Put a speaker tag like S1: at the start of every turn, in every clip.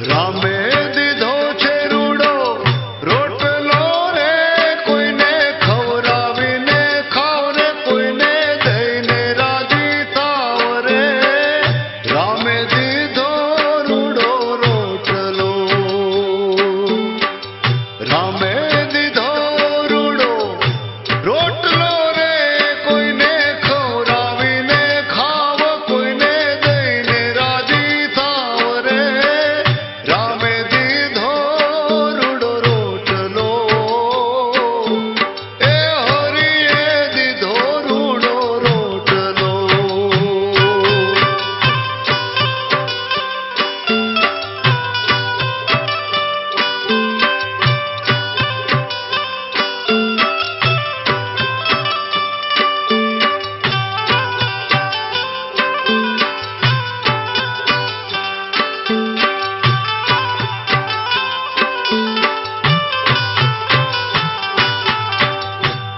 S1: રામે દીધો છે રૂડો રોટલો રે, કોઈને ખવડાવીને ખાવ રે, કોઈને દઈને રાજી થાવ રે. રામે દીધો રૂડો રોટલો, રામે દીધો રૂડો રોટલો રે, કોઈને ખવડાવીને ખાવ, કોઈને દઈને રાજી થાવ રે. રામે દીધો રૂડો રોટલો, એ હરિએ દીધો રૂડો રોટલો.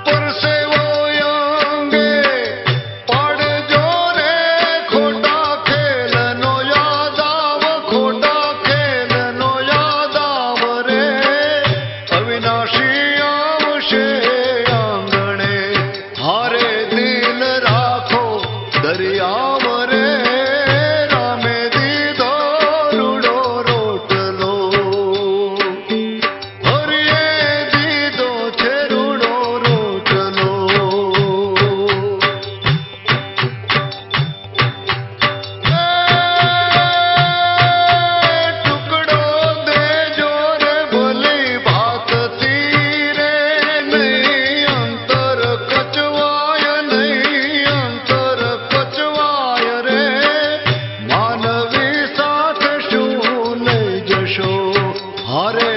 S1: પરસેવો અંગે પાડજો રે, ખોટા ખેલનો યાદ આવ, ખોટા ખેલનો યાદ આવ રે. અવિનાશી આવશે આંગણે, હારે દિલ રાખો દરિયાવ રે. રામે દીધો રૂડો રોટલો, હરિએ દીધો છે રૂડો રોટલો. ટુકડો દેજો રે ભલી ભાતથી રે, નહીં અંતર કચવાય, નહીં અંતર કચવાય રે. માનવી સાથે શું લઈ જશો, હારે